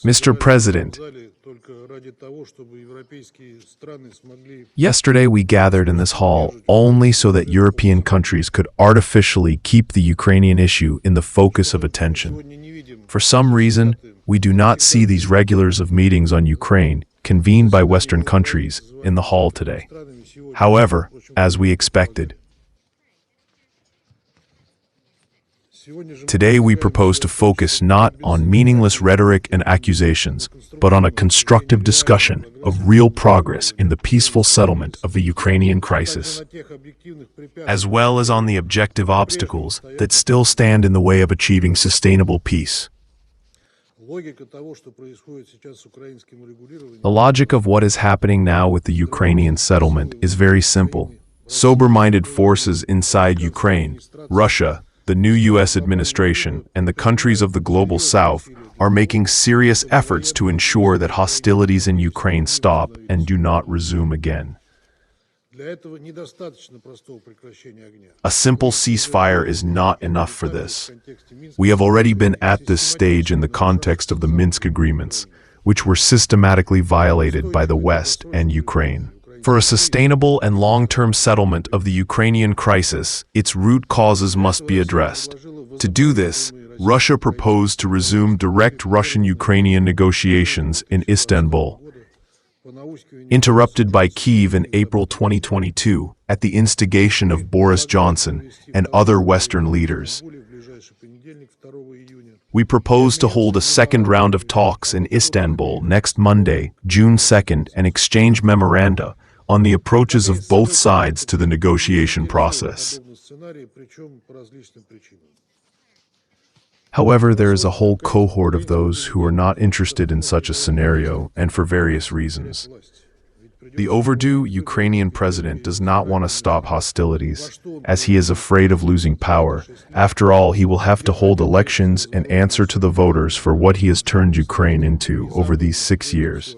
Mr. President, yesterday we gathered in this hall only so that European countries could artificially keep the Ukrainian issue in the focus of attention. For some reason, we do not see these regulars of meetings on Ukraine convened by Western countries in the hall today. However, as we expected, today we propose to focus not on meaningless rhetoric and accusations, but on a constructive discussion of real progress in the peaceful settlement of the Ukrainian crisis, as well as on the objective obstacles that still stand in the way of achieving sustainable peace. The logic of what is happening now with the Ukrainian settlement is very simple. Sober-minded forces inside Ukraine, Russia, the new U.S. administration, and the countries of the global South are making serious efforts to ensure that hostilities in Ukraine stop and do not resume again. A simple ceasefire is not enough for this. We have already been at this stage in the context of the Minsk agreements, which were systematically violated by the West and Ukraine. For a sustainable and long-term settlement of the Ukrainian crisis, its root causes must be addressed. To do this, Russia proposed to resume direct Russian-Ukrainian negotiations in Istanbul, interrupted by Kyiv in April 2022 at the instigation of Boris Johnson and other Western leaders. We propose to hold a second round of talks in Istanbul next Monday, June 2nd, and exchange memoranda on the approaches of both sides to the negotiation process. However, there is a whole cohort of those who are not interested in such a scenario, and for various reasons. The overdue Ukrainian president does not want to stop hostilities, as he is afraid of losing power. After all, he will have to hold elections and answer to the voters for what he has turned Ukraine into over these 6 years,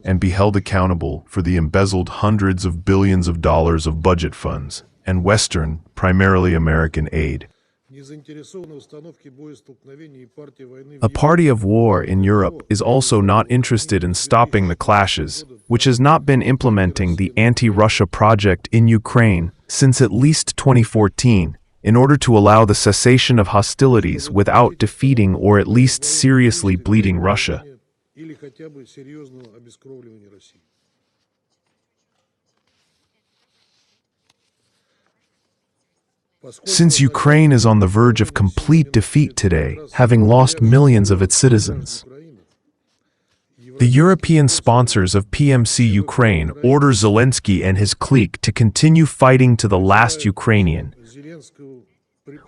and be held accountable for the embezzled hundreds of billions of dollars of budget funds and Western, primarily American aid. A party of war in Europe is also not interested in stopping the clashes, which has not been implementing the anti-Russia project in Ukraine since at least 2014, in order to allow the cessation of hostilities without defeating or at least seriously bleeding Russia. Since Ukraine is on the verge of complete defeat today, having lost millions of its citizens, the European sponsors of PMC Ukraine order Zelensky and his clique to continue fighting to the last Ukrainian,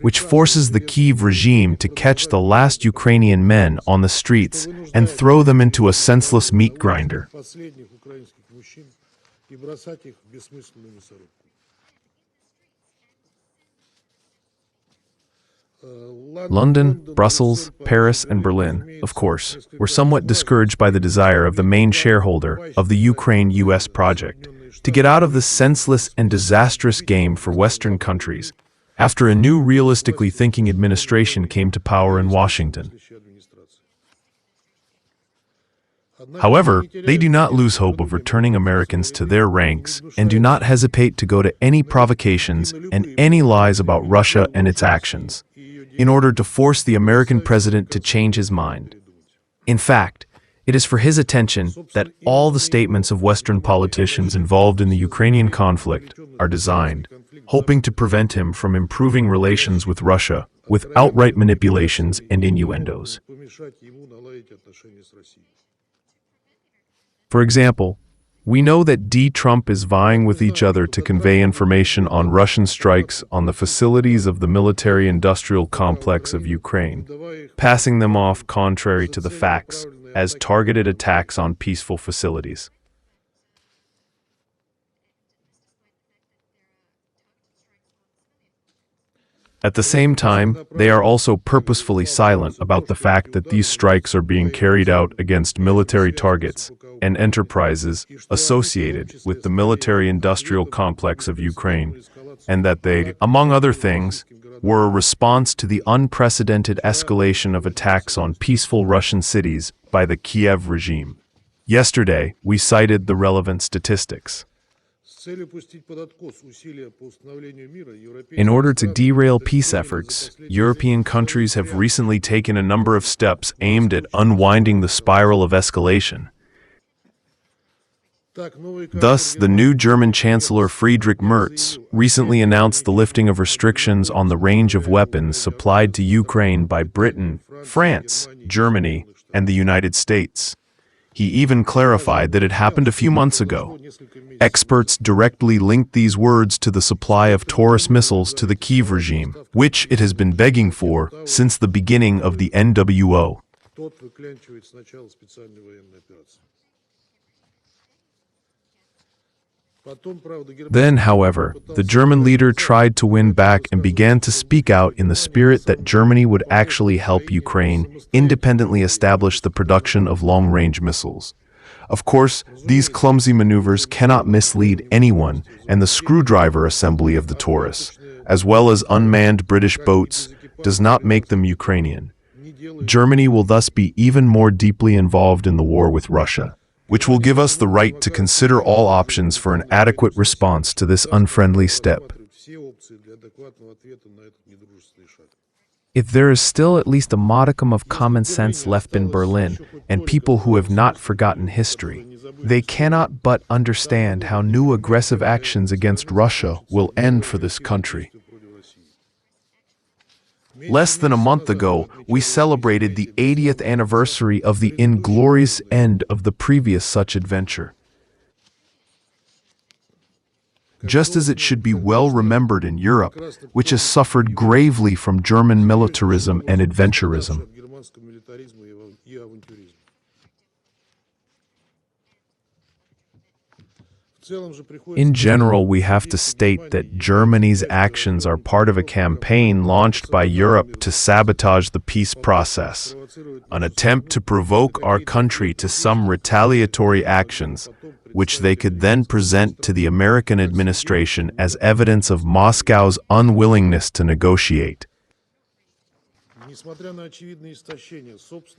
which forces the Kyiv regime to catch the last Ukrainian men on the streets and throw them into a senseless meat grinder. London, Brussels, Paris, and Berlin, of course, were somewhat discouraged by the desire of the main shareholder of the Ukraine-US project to get out of this senseless and disastrous game for Western countries after a new realistically thinking administration came to power in Washington. However, they do not lose hope of returning Americans to their ranks and do not hesitate to go to any provocations and any lies about Russia and its actions, in order to force the American president to change his mind. In fact, it is for his attention that all the statements of Western politicians involved in the Ukrainian conflict are designed, hoping to prevent him from improving relations with Russia with outright manipulations and innuendos. For example, we know that Trump is vying with each other to convey information on Russian strikes on the facilities of the military-industrial complex of Ukraine, passing them off contrary to the facts as targeted attacks on peaceful facilities. At the same time, they are also purposefully silent about the fact that these strikes are being carried out against military targets and enterprises associated with the military-industrial complex of Ukraine, and that they, among other things, were a response to the unprecedented escalation of attacks on peaceful Russian cities by the Kiev regime. Yesterday, we cited the relevant statistics. In order to derail peace efforts, European countries have recently taken a number of steps aimed at unwinding the spiral of escalation. Thus, the new German Chancellor Friedrich Merz recently announced the lifting of restrictions on the range of weapons supplied to Ukraine by Britain, France, Germany, and the United States. He even clarified that it happened a few months ago. Experts directly linked these words to the supply of Taurus missiles to the Kyiv regime, which it has been begging for since the beginning of the NWO. Then, however, the German leader tried to win back and began to speak out in the spirit that Germany would actually help Ukraine independently establish the production of long-range missiles. Of course, these clumsy maneuvers cannot mislead anyone, and the screwdriver assembly of the Taurus, as well as unmanned British boats, does not make them Ukrainian. Germany will thus be even more deeply involved in the war with Russia, which will give us the right to consider all options for an adequate response to this unfriendly step. If there is still at least a modicum of common sense left in Berlin, and people who have not forgotten history, they cannot but understand how new aggressive actions against Russia will end for this country. Less than a month ago, we celebrated the 80th anniversary of the inglorious end of the previous such adventure. Just as it should be well remembered in Europe, which has suffered gravely from German militarism and adventurism. In general, we have to state that Germany's actions are part of a campaign launched by Europe to sabotage the peace process, an attempt to provoke our country to some retaliatory actions, which they could then present to the American administration as evidence of Moscow's unwillingness to negotiate.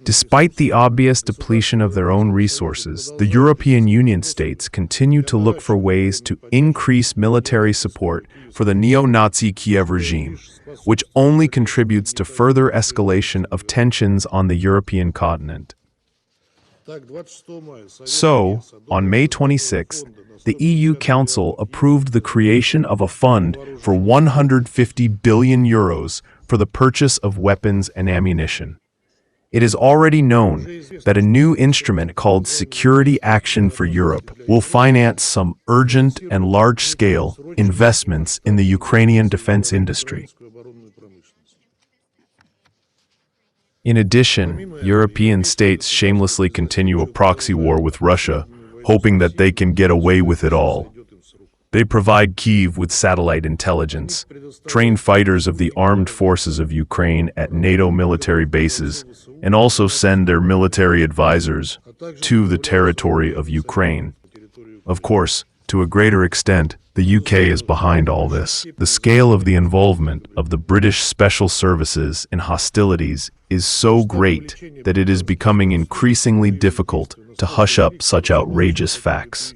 Despite the obvious depletion of their own resources, the European Union states continue to look for ways to increase military support for the neo-Nazi Kiev regime, which only contributes to further escalation of tensions on the European continent. So, on May 26, the EU Council approved the creation of a fund for €150 billion for the purchase of weapons and ammunition. It is already known that a new instrument called Security Action for Europe will finance some urgent and large-scale investments in the Ukrainian defense industry. In addition, European states shamelessly continue a proxy war with Russia, hoping that they can get away with it all. They provide Kyiv with satellite intelligence, train fighters of the armed forces of Ukraine at NATO military bases, and also send their military advisors to the territory of Ukraine. Of course, to a greater extent, the UK is behind all this. The scale of the involvement of the British special services in hostilities is so great that it is becoming increasingly difficult to hush up such outrageous facts.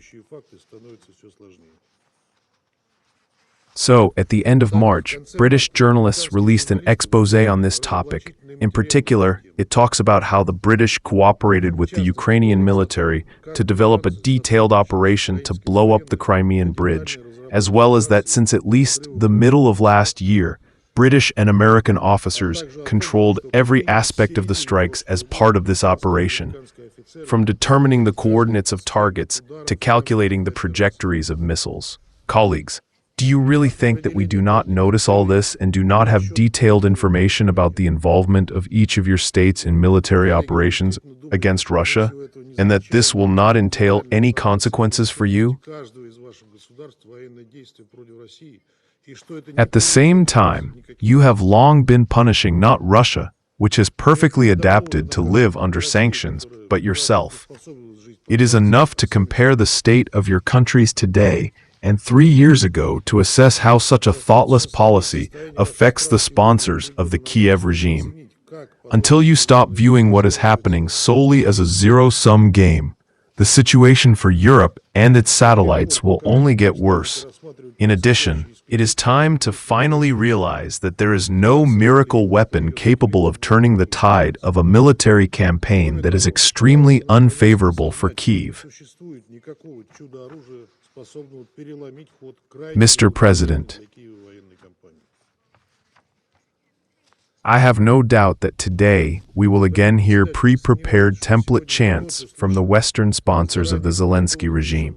So, at the end of March, British journalists released an exposé on this topic. In particular, it talks about how the British cooperated with the Ukrainian military to develop a detailed operation to blow up the Crimean Bridge, as well as that since at least the middle of last year, British and American officers controlled every aspect of the strikes as part of this operation, from determining the coordinates of targets to calculating the trajectories of missiles. Colleagues, do you really think that we do not notice all this and do not have detailed information about the involvement of each of your states in military operations against Russia, and that this will not entail any consequences for you? At the same time, you have long been punishing not Russia, which has perfectly adapted to live under sanctions, but yourself. It is enough to compare the state of your countries today and 3 years ago to assess how such a thoughtless policy affects the sponsors of the Kiev regime. Until you stop viewing what is happening solely as a zero-sum game, the situation for Europe and its satellites will only get worse. In addition, it is time to finally realize that there is no miracle weapon capable of turning the tide of a military campaign that is extremely unfavorable for Kyiv. Mr. President, I have no doubt that today we will again hear pre-prepared template chants from the Western sponsors of the Zelensky regime.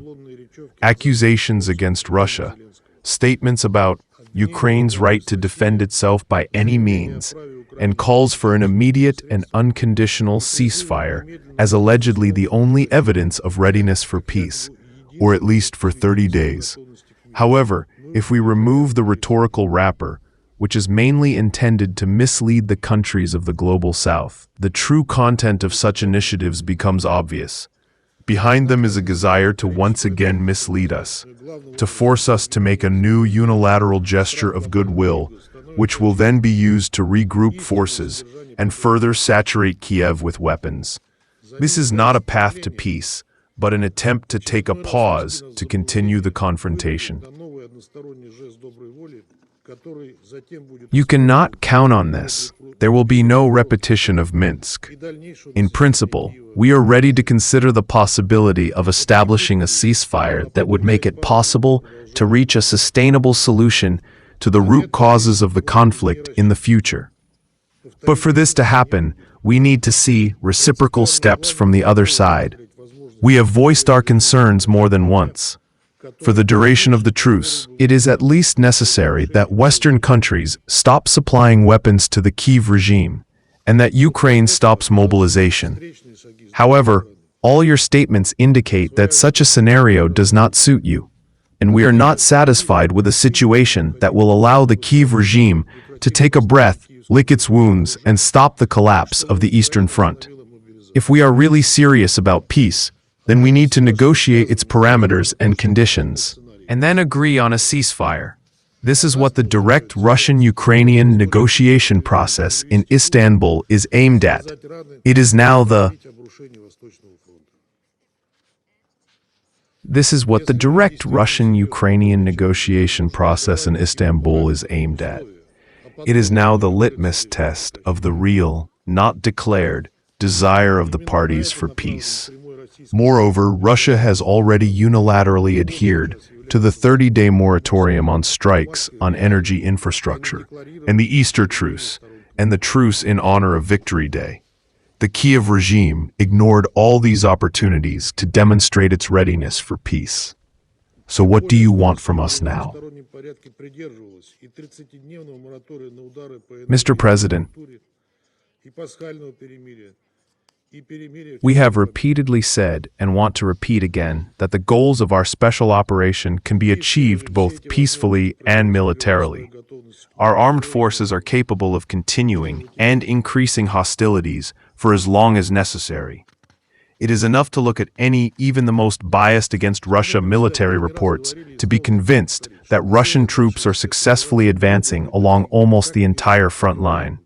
Accusations against Russia, statements about Ukraine's right to defend itself by any means, and calls for an immediate and unconditional ceasefire as allegedly the only evidence of readiness for peace, or at least for 30 days. However, if we remove the rhetorical wrapper, which is mainly intended to mislead the countries of the global south, the true content of such initiatives becomes obvious. Behind them is a desire to once again mislead us, to force us to make a new unilateral gesture of goodwill, which will then be used to regroup forces and further saturate Kiev with weapons. This is not a path to peace, but an attempt to take a pause to continue the confrontation. You cannot count on this. There will be no repetition of Minsk. In principle, we are ready to consider the possibility of establishing a ceasefire that would make it possible to reach a sustainable solution to the root causes of the conflict in the future. But for this to happen, we need to see reciprocal steps from the other side. We have voiced our concerns more than once. For the duration of the truce, it is at least necessary that Western countries stop supplying weapons to the Kyiv regime, and that Ukraine stops mobilization. However, all your statements indicate that such a scenario does not suit you, and we are not satisfied with a situation that will allow the Kyiv regime to take a breath, lick its wounds, and stop the collapse of the Eastern Front. If we are really serious about peace, then we need to negotiate its parameters and conditions, and then agree on a ceasefire. This is what the direct Russian-Ukrainian negotiation process in Istanbul is aimed at. It is now This is what the direct Russian-Ukrainian negotiation process in Istanbul is aimed at. It is now the litmus test of the real, not declared, desire of the parties for peace. Moreover, Russia has already unilaterally adhered to the 30-day moratorium on strikes on energy infrastructure, and the Easter truce, and the truce in honor of Victory Day. The Kiev regime ignored all these opportunities to demonstrate its readiness for peace. So what do you want from us now? Mr. President, we have repeatedly said and want to repeat again that the goals of our special operation can be achieved both peacefully and militarily. Our armed forces are capable of continuing and increasing hostilities for as long as necessary. It is enough to look at any, even the most biased against Russia military reports to be convinced that Russian troops are successfully advancing along almost the entire front line.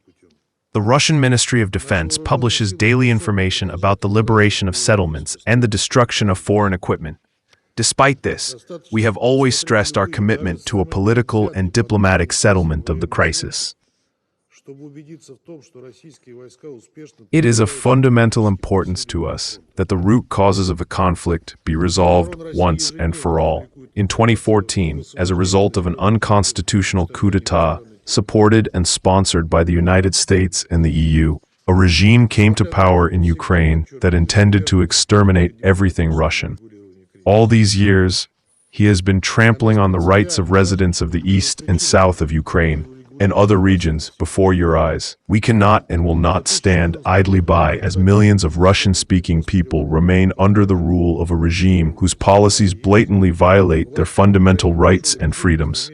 The Russian Ministry of Defense publishes daily information about the liberation of settlements and the destruction of foreign equipment. Despite this, we have always stressed our commitment to a political and diplomatic settlement of the crisis. It is of fundamental importance to us that the root causes of the conflict be resolved once and for all. In 2014, as a result of an unconstitutional coup d'etat supported and sponsored by the United States and the EU, a regime came to power in Ukraine that intended to exterminate everything Russian. All these years, he has been trampling on the rights of residents of the east and south of Ukraine and other regions before your eyes. We cannot and will not stand idly by as millions of Russian-speaking people remain under the rule of a regime whose policies blatantly violate their fundamental rights and freedoms.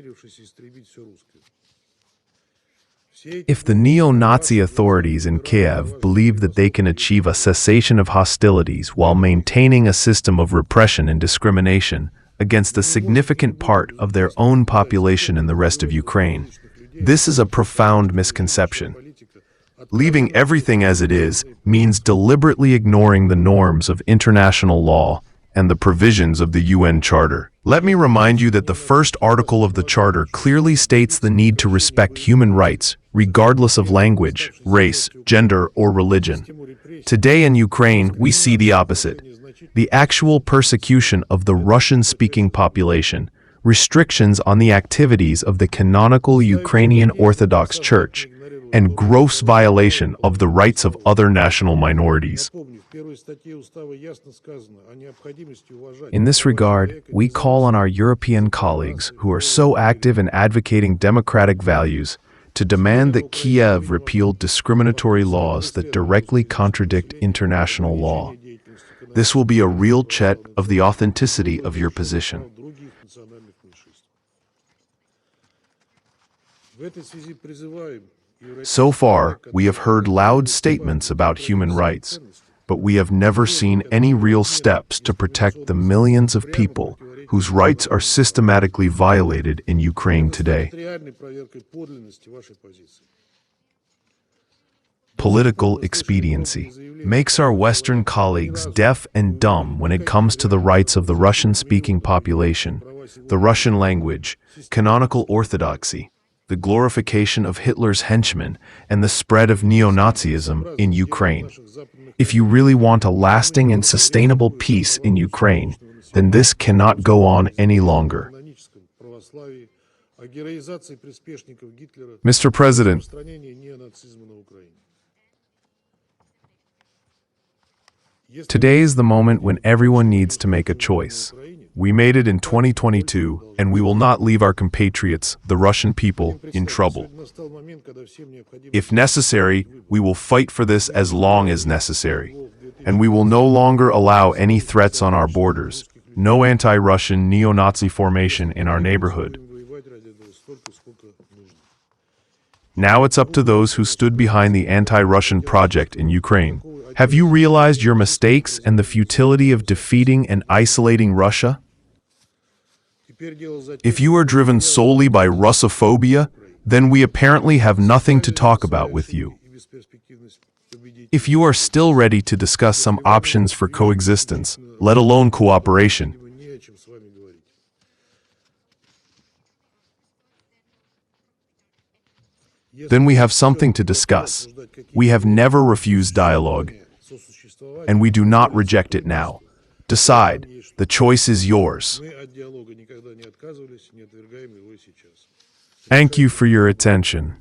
If the neo-Nazi authorities in Kiev believe that they can achieve a cessation of hostilities while maintaining a system of repression and discrimination, against a significant part of their own population in the rest of Ukraine. This is a profound misconception. Leaving everything as it is means deliberately ignoring the norms of international law and the provisions of the UN Charter. Let me remind you that the first article of the Charter clearly states the need to respect human rights, regardless of language, race, gender, or religion. Today in Ukraine, we see the opposite. The actual persecution of the Russian-speaking population, restrictions on the activities of the canonical Ukrainian Orthodox Church, and gross violation of the rights of other national minorities. In this regard, we call on our European colleagues who are so active in advocating democratic values to demand that Kiev repeal discriminatory laws that directly contradict international law. This will be a real check of the authenticity of your position. So far, we have heard loud statements about human rights, but we have never seen any real steps to protect the millions of people whose rights are systematically violated in Ukraine today. Political expediency makes our Western colleagues deaf and dumb when it comes to the rights of the Russian-speaking population, the Russian language, canonical orthodoxy, the glorification of Hitler's henchmen, and the spread of neo-Nazism in Ukraine. If you really want a lasting and sustainable peace in Ukraine, then this cannot go on any longer. Mr. President, today is the moment when everyone needs to make a choice. We made it in 2022, and we will not leave our compatriots, the Russian people, in trouble. If necessary, we will fight for this as long as necessary, and we will no longer allow any threats on our borders, no anti-Russian neo-Nazi formation in our neighborhood. Now it's up to those who stood behind the anti-Russian project in Ukraine. Have you realized your mistakes and the futility of defeating and isolating Russia? If you are driven solely by Russophobia, then we apparently have nothing to talk about with you. If you are still ready to discuss some options for coexistence, let alone cooperation, then we have something to discuss. We have never refused dialogue, and we do not reject it now. Decide. The choice is yours. Thank you for your attention.